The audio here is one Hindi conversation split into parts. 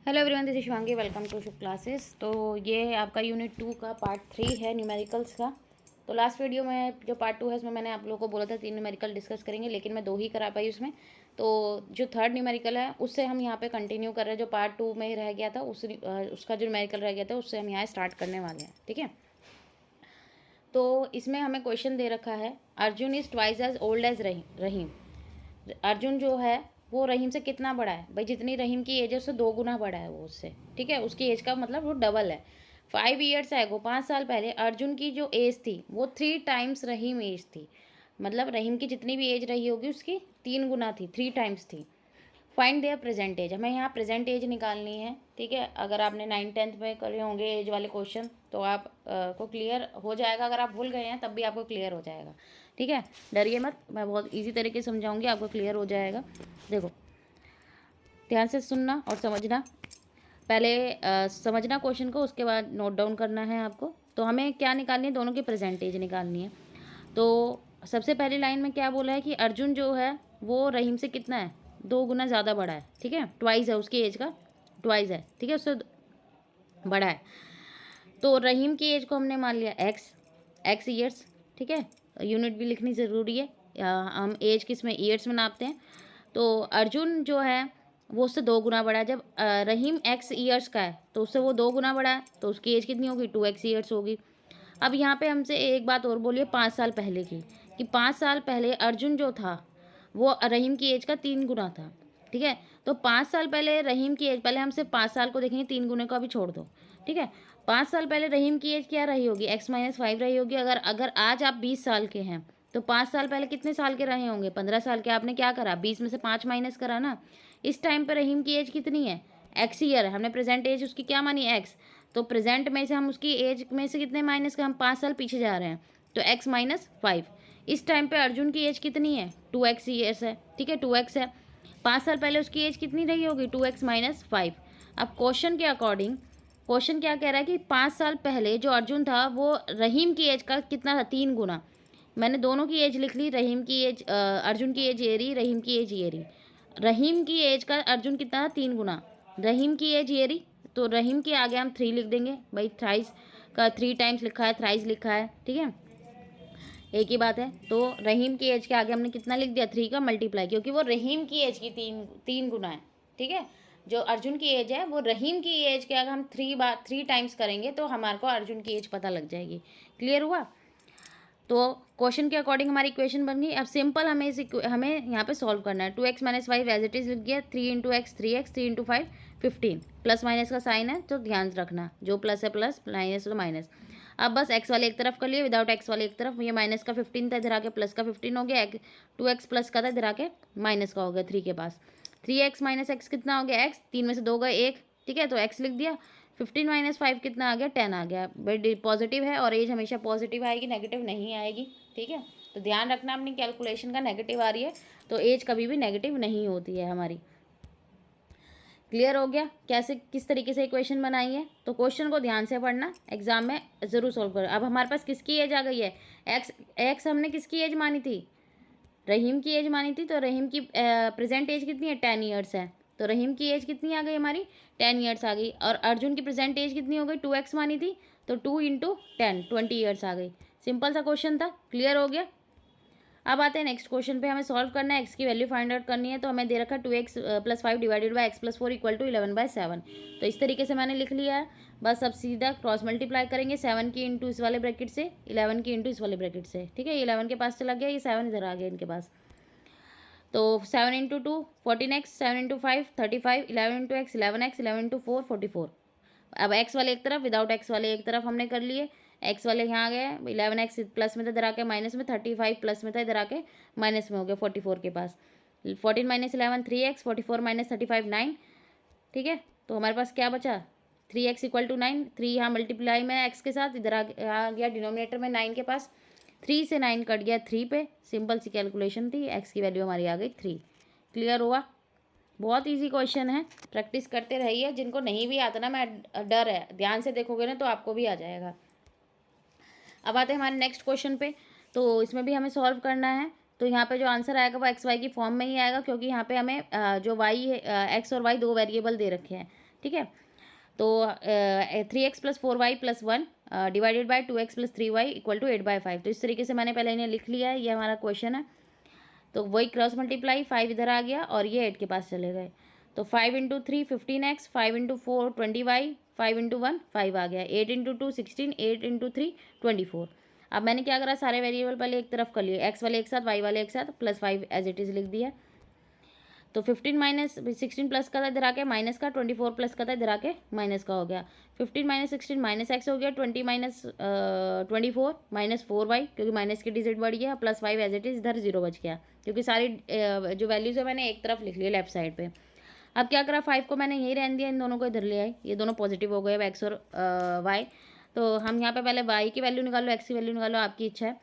Hello everyone, this is Shivangi. Welcome to Shubh classes. तो ये आपका यूनिट 2 का पार्ट 3 है न्यूमेरिकल्स का। तो लास्ट वीडियो में जो पार्ट 2 है उसमें मैंने आप लोगों को बोला था 3 न्यूमेरिकल डिस्कस करेंगे, लेकिन मैं 2 ही करा पाई उसमें। तो जो थर्ड न्यूमेरिकल है उससे हम यहाँ पे कंटिन्यू कर रहे हैं। जो पार्ट 2 में रह गया था उसका जो न्यूमेरिकल रह गया था उससे हम यहाँ स्टार्ट करने वाले हैं। ठीक है, तो इसमें हमें क्वेश्चन दे रखा है, Arjun is twice as old as Rahim. Arjun जो है वो रहीम से कितना बड़ा है? भाई जितनी रहीम की एज है उससे 2 गुना बड़ा है वो उससे। ठीक है, उसकी एज का मतलब वो डबल है। 5 ईयर्स एगो, 5 साल पहले अर्जुन की जो एज थी वो 3 टाइम्स रहीम एज थी। मतलब रहीम की जितनी भी एज रही होगी उसकी 3 गुना थी, 3 टाइम्स थी। फाइंड देयर प्रेजेंट एज, हमें यहाँ प्रेजेंट एज निकालनी है। ठीक है, अगर आपने 9th-10th में करे होंगे एज वाले क्वेश्चन तो आप को क्लियर हो जाएगा। अगर आप भूल गए हैं तब भी आपको क्लियर हो जाएगा। ठीक है, डरिए मत, मैं बहुत इजी तरीके से समझाऊंगी, आपको क्लियर हो जाएगा। देखो, ध्यान से सुनना और समझना। पहले समझना क्वेश्चन को, उसके बाद नोट डाउन करना है आपको। तो हमें क्या निकालनी है? दोनों की प्रेजेंटेज निकालनी है। तो सबसे पहली लाइन में क्या बोला है कि अर्जुन जो है वो रहीम से कितना है? 2 गुना ज़्यादा बड़ा है। ठीक है, ट्वाइस है उसकी एज का, ट्वाइस है। ठीक है, उससे बड़ा है। तो रहीम की एज को हमने मान लिया एक्स ईयर्स। ठीक है, यूनिट भी लिखनी ज़रूरी है। हम एज किस में? ईयर्स में नापते हैं। तो अर्जुन जो है वो उससे 2 गुना बड़ा है। जब रहीम एक्स ईयर्स का है तो उससे वो 2 गुना बड़ा है, तो उसकी एज कितनी होगी? 2x ईयर्स होगी। अब यहाँ पे हमसे एक बात और बोलिए 5 साल पहले की, कि 5 साल पहले अर्जुन जो था वो रहीम की एज का 3 गुना था। ठीक है, तो 5 साल पहले रहीम की एज, पहले हम सिर्फ 5 साल को देखेंगे, 3 गुने को अभी छोड़ दो। ठीक है, 5 साल पहले रहीम की एज क्या रही होगी? x-5 रही होगी। अगर अगर आज आप 20 साल के हैं तो 5 साल पहले कितने साल के रहे होंगे? 15 साल के। आपने क्या करा? 20 में से 5 माइनस करा ना। इस टाइम पर रहीम की एज कितनी है? एक्स ईयर है। हमने प्रेजेंट एज उसकी क्या मानी? एक्स। तो प्रेजेंट में से हम उसकी एज में से कितने माइनस कर? हम 5 साल पीछे जा रहे हैं, तो x-5। इस टाइम पे अर्जुन की एज कितनी है? 2x ईयर्स है। ठीक है, 2x है। 5 साल पहले उसकी एज कितनी रही होगी? 2x-5। अब क्वेश्चन के अकॉर्डिंग, क्वेश्चन क्या कह रहा है कि 5 साल पहले जो अर्जुन था वो रहीम की एज का कितना था? 3 गुना। मैंने दोनों की एज लिख ली। रहीम की एज, अर्जुन की एज ये रही, रहीम की एज ये रही। रहीम की एज का अर्जुन कितना था? 3 गुना। रहीम की एज ये रही, तो रहीम के आगे हम 3 लिख देंगे। भाई थ्राइस का 3 टाइम्स लिखा है, थ्राइस लिखा है। ठीक है, एक ही बात है। तो रहीम की एज के आगे हमने कितना लिख दिया? 3 का मल्टीप्लाई, क्योंकि वो रहीम की एज की तीन गुना है। ठीक है, जो अर्जुन की एज है वो रहीम की एज के अगर हम 3 टाइम्स करेंगे तो हमारे को अर्जुन की एज पता लग जाएगी। क्लियर हुआ? तो क्वेश्चन के अकॉर्डिंग हमारी इक्वेशन बन गई। अब सिंपल हमें यहाँ पे सॉल्व करना है। 2x-5 एज इट इज़ लिख दिया। 3 into x 3x, 3 into 5 15। Plus minus का साइन है तो ध्यान रखना, जो प्लस है प्लस, माइनस तो माइनस। अब बस एक्स वाले एक तरफ कर लिए, विदाउट एक्स वाले एक तरफ। ये माइनस का 15 था, इधर आके प्लस का 15 हो गया। 2x प्लस का था, इधर आके माइनस का हो गया 3 के पास। 3x माइनस एक्स कितना हो गया? एक्स। 3 में से 2 गए 1। ठीक है, तो एक्स लिख दिया। 15-5 कितना आ गया? 10 आ गया। भाई पॉजिटिव है और एज हमेशा पॉजिटिव आएगी, नेगेटिव नहीं आएगी। ठीक है, तो ध्यान रखना अपनी कैलकुलेशन का, नेगेटिव आ रही है तो एज कभी भी नेगेटिव नहीं होती है हमारी। क्लियर हो गया कैसे, किस तरीके से इक्वेशन बनाई है? तो क्वेश्चन को ध्यान से पढ़ना, एग्जाम में ज़रूर सॉल्व करो। अब हमारे पास किसकी एज आ गई है? एक्स हमने किसकी एज मानी थी? रहीम की एज मानी थी। तो रहीम की प्रेजेंट एज कितनी है? 10 ईयर्स है। तो रहीम की एज कितनी आ गई हमारी? 10 ईयर्स आ गई। और अर्जुन की प्रेजेंट एज कितनी हो गई? 2x मानी थी, तो 2 इंटू 10, 20 ईयर्स आ गई। सिंपल सा क्वेश्चन था। क्लियर हो गया? अब आते हैं नेक्स्ट क्वेश्चन पे। हमें सॉल्व करना है, एक्स की वैल्यू फाइंड आउट करनी है। तो हमें दे रखा 2x+5 divided by x+4 equal to 11/7। तो इस तरीके से मैंने लिख लिया है। बस अब सीधा क्रॉस मल्टीप्लाई करेंगे 7 की इंटू इस वाले ब्रैकेट से, 11 की इंटू इस वाले ब्रैकेट से। ठीक है, ये 11 के पास चला गया, ये 7 इधर आ गया इनके पास। तो 7 into 2 14x, 7 into 5 35, 11 into x 11x, 11 into 4 44। अब एक्स वाले एक तरफ, विदाउट एक्स वाले एक तरफ हमने कर लिए। एक्स वाले यहाँ आ गए, 11x प्लस में था, इधर आके माइनस में, 35 प्लस में था, इधर आके माइनस में हो गया 44 के पास। 14 माइनस 11 3x, 44 माइनस 35 9। ठीक है, तो हमारे पास क्या बचा? 3x equal to 9। 3 यहाँ मल्टीप्लाई में एक्स के साथ, इधर आ गया डिनोमिनेटर में 9 के पास। 3 से 9 कट गया 3 पे। सिंपल सी कैलकुलेशन थी, एक्स की वैल्यू हमारी आ गई 3। क्लियर हुआ? बहुत इजी क्वेश्चन है, प्रैक्टिस करते रहिए। जिनको नहीं भी आता ना, मैं डर है, ध्यान से देखोगे ना तो आपको भी आ जाएगा। अब आते हैं हमारे नेक्स्ट क्वेश्चन पे। तो इसमें भी हमें सॉल्व करना है। तो यहाँ पे जो आंसर आएगा वो एक्स वाई की फॉर्म में ही आएगा, क्योंकि यहाँ पे हमें जो वाई है, एक्स और वाई 2 वेरिएबल दे रखे हैं। ठीक है। तो 3x + 4y + 1 divided by 2x + 3y = 8/5। तो इस तरीके से मैंने पहले इन्हें लिख लिया है, ये हमारा क्वेश्चन है। तो वही क्रॉस मल्टीप्लाई 5 इधर आ गया और ये 8 के पास चले गए। तो 5 × 3 15x, 5 × 4 20y, 5 × 1 5 आ गया, 8 × 2 16, 8 × 3 24। अब मैंने क्या करा, सारे वेरिएबल पहले एक तरफ कर लिए, एक्स वाले एक साथ, वाई वाले एक साथ, +5 एज इट इज़ लिख दिया। तो 15 - 16 प्लस का था इधर आके माइनस का, 24 प्लस का था इधर आके माइनस का हो गया। 15 - 16 -x हो गया, 20 - 24 -4y, क्योंकि माइनस की डिजिट बढ़ गया, +5 एज इट इज़, इधर 0 बच गया, क्योंकि सारी जो वैल्यूज़ है मैंने एक तरफ लिख लिया लेफ्ट साइड पे। अब क्या करा, 5 को मैंने यहीं रहने दिया, इन दोनों को इधर ले आए, ये दोनों पॉजिटिव हो गए अब एक्स और वाई। तो हम यहाँ पे पहले वाई की वैल्यू निकालो, एक्स की वैल्यू निकालो, आपकी इच्छा है।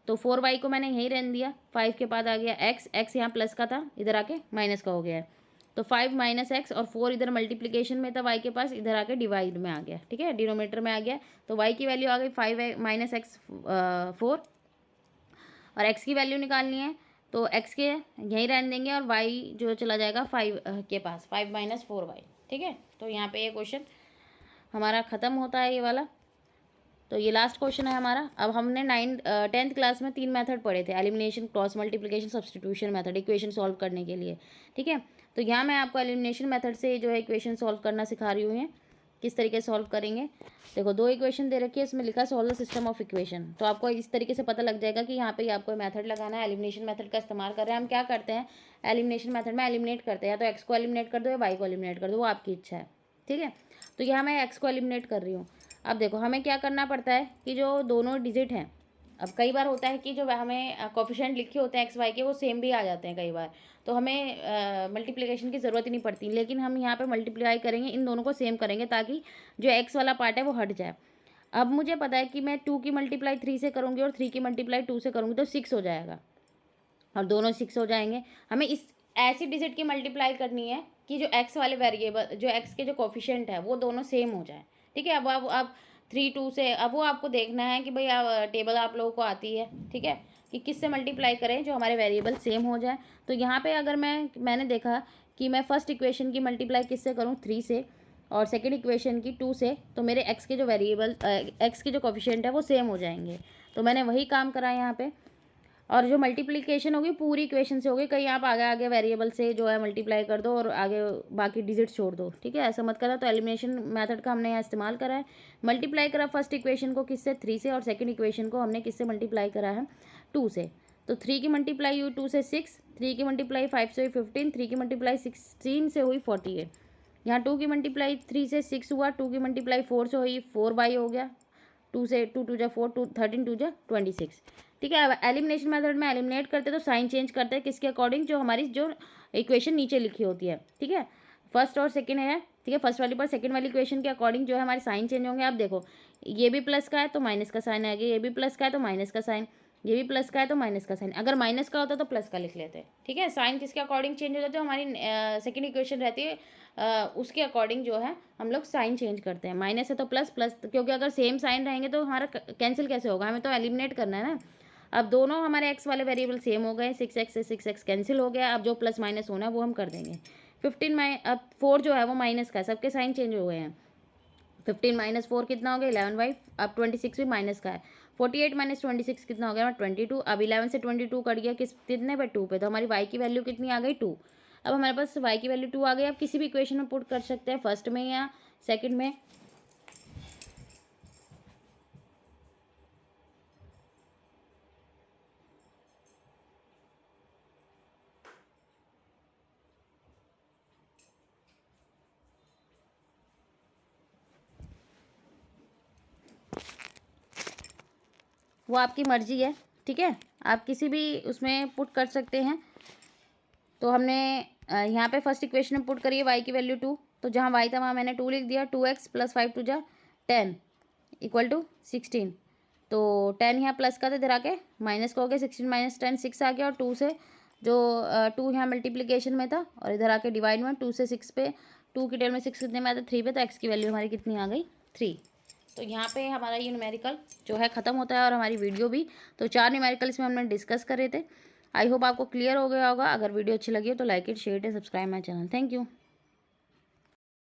तो 4y को मैंने यहीं रहने दिया, 5 के बाद आ गया x यहाँ प्लस का था, इधर आके माइनस का हो गया है। तो 5 - x और 4 इधर मल्टीप्लिकेशन में था y के पास, इधर आके डिवाइड में आ गया, ठीक है, डिनोमीटर में आ गया। तो y की वैल्यू आ गई 5 - x 4, और x की वैल्यू निकालनी है तो x के यहीं रहने देंगे और y जो चला जाएगा 5 के पास, 5 - 4y, ठीक है। तो यहाँ पे ये क्वेश्चन हमारा ख़त्म होता है, ये वाला। तो ये लास्ट क्वेश्चन है हमारा। अब हमने 10th क्लास में 3 मेथड पढ़े थे, elimination, cross multiplication, substitution method, equation solve करने के लिए, ठीक है। तो यहाँ मैं आपको एलिमिनेशन मेथड से जो है इक्वेशन सॉल्व करना सिखा रही हूँ, किस तरीके से सॉल्व करेंगे। देखो 2 इक्वेशन दे रखी है, इसमें लिखा solve the system of equation. तो आपको इस तरीके से पता लग जाएगा कि यहाँ पे आपको मेथड लगाना है, एलिमिनेशन मेथड का इस्तेमाल कर रहे हैं। हम क्या करते हैं एलिमिनेशन मेथड में, एलिमिनेट करते हैं, या तो एक्स को एलिमिनेट कर दो या वाई को एलिमिनेट कर दो, वो आपकी इच्छा है, ठीक है। तो यहाँ मैं एक्स को एलिमिनेट कर रही हूँ। अब देखो हमें क्या करना पड़ता है कि जो दोनों डिजिट हैं, अब कई बार होता है कि जो हमें कोफिशिएंट लिखे होते हैं एक्स वाई के, वो सेम भी आ जाते हैं कई बार, तो हमें मल्टीप्लिकेशन की ज़रूरत ही नहीं पड़ती। लेकिन हम यहाँ पे मल्टीप्लाई करेंगे, इन दोनों को सेम करेंगे ताकि जो एक्स वाला पार्ट है वो हट जाए। अब मुझे पता है कि मैं 2 की मल्टीप्लाई 3 से करूँगी और 3 की मल्टीप्लाई 2 से करूँगी तो 6 हो जाएगा, और दोनों 6 हो जाएंगे। हमें इस ऐसी डिजिट की मल्टीप्लाई करनी है कि जो एक्स वाले वेरिएबल, जो एक्स के जो कोफिशिएंट है वो दोनों सेम हो जाए, ठीक है। अब 3 2 से, अब वो आपको देखना है कि भाई टेबल आप लोगों को आती है, ठीक है, कि किससे मल्टीप्लाई करें जो हमारे वेरिएबल सेम हो जाए। तो यहाँ पे अगर मैंने देखा कि मैं फर्स्ट इक्वेशन की मल्टीप्लाई किससे करूँ, 3 से, और सेकेंड इक्वेशन की 2 से, तो मेरे एक्स के जो वेरिएबल एक्स के जो कोफिशिएंट है वो सेम हो जाएंगे। तो मैंने वही काम करा यहाँ पे, और जो मल्टीप्लिकेशन होगी पूरी इक्वेशन से होगी, कहीं आप आगे आगे वेरिएबल से जो है मल्टीप्लाई कर दो और आगे बाकी डिजिट छोड़ दो, ठीक है, ऐसा मत करा। तो एलिमिनेशन मेथड का हमने यहाँ इस्तेमाल करा है। मल्टीप्लाई करा फर्स्ट इक्वेशन को किससे, 3 से, और सेकंड इक्वेशन को हमने किससे मल्टीप्लाई करा है, 2 से। तो 3 की मल्टीप्लाई हुई 2 से 6, 3 की मल्टीप्लाई 5 से हुई 15, 3 की मल्टीप्लाई 16 से हुई 48। यहाँ 2 की मल्टीप्लाई 3 से 6 हुआ, 2 की मल्टीप्लाई 4 से हुई 4y हो गया, 2 से 2 2 जा 4, 2 13 2 जा 26, ठीक है। अब एलिमिनेशन मेथड में एलिमिनेट करते तो साइन चेंज करते हैं किसके अकॉर्डिंग, जो हमारी जो इक्वेशन नीचे लिखी होती है, ठीक है, फर्स्ट और सेकंड है, ठीक है, फर्स्ट वाली पर सेकंड वाली इक्वेशन के अकॉर्डिंग जो है हमारे साइन चेंज होंगे। आप देखो ये भी प्लस का है तो माइनस का साइन आ गया, ये भी प्लस का है तो माइनस का साइन, ये भी प्लस का है तो माइनस का साइन, अगर माइनस का होता तो प्लस का लिख लेते हैं, ठीक है। साइन किसके अकॉर्डिंग चेंज हो जाता है, हमारी सेकंड इक्वेशन रहती है उसके अकॉर्डिंग जो है हम लोग साइन चेंज करते हैं। माइनस है तो प्लस, प्लस, क्योंकि अगर सेम साइन रहेंगे तो हमारा कैंसिल कैसे होगा, हमें तो एलिमिनेट करना है ना। अब दोनों हमारे एक्स वाले वेरिएबल सेम हो गए, 6x से 6x कैंसिल हो गया। अब जो प्लस माइनस होना है वो हम कर देंगे। 15 अब 4 जो है वो माइनस का है, सबके साइन चेंज हो गए हैं। 15 - 4 कितना हो गया, 11y। अब 26 भी माइनस का है। 48 - 26 कितना हो गया, 22। अब 11 से 22 कट गया कितने पे, 2 पे, तो हमारी y की वैल्यू कितनी आ गई, 2। अब हमारे पास y की वैल्यू 2 आ गई। अब किसी भी इक्वेशन में पुट कर सकते हैं, फर्स्ट में या सेकंड में। वो आपकी मर्जी है, ठीक है, आप किसी भी उसमें पुट कर सकते हैं। तो हमने यहाँ पे फर्स्ट इक्वेशन में पुट करी है y की वैल्यू 2, तो जहाँ y था वहाँ मैंने 2 लिख दिया। 2x + 5 2 जा 10 = 16। तो 10 यहाँ प्लस का था, इधर आके माइनस का हो गया, 16 - 10 6 आ गया, और 2 से जो 2 यहाँ मल्टीप्लिकेशन में था और इधर आके डिवाइड में, 2 से 6 पे, 2 की टेल में 6 कितने में आता है, 3 पे, तो x की वैल्यू हमारी कितनी आ गई, 3। तो यहाँ पे हमारा ये न्यूमेरिकल जो है ख़त्म होता है, और हमारी वीडियो भी। तो 4 न्यूमेरिकल इसमें हमने डिस्कस करे थे। आई होप आपको क्लियर हो गया होगा। अगर वीडियो अच्छी लगी हो तो like it, share and subscribe my channel. Thank you.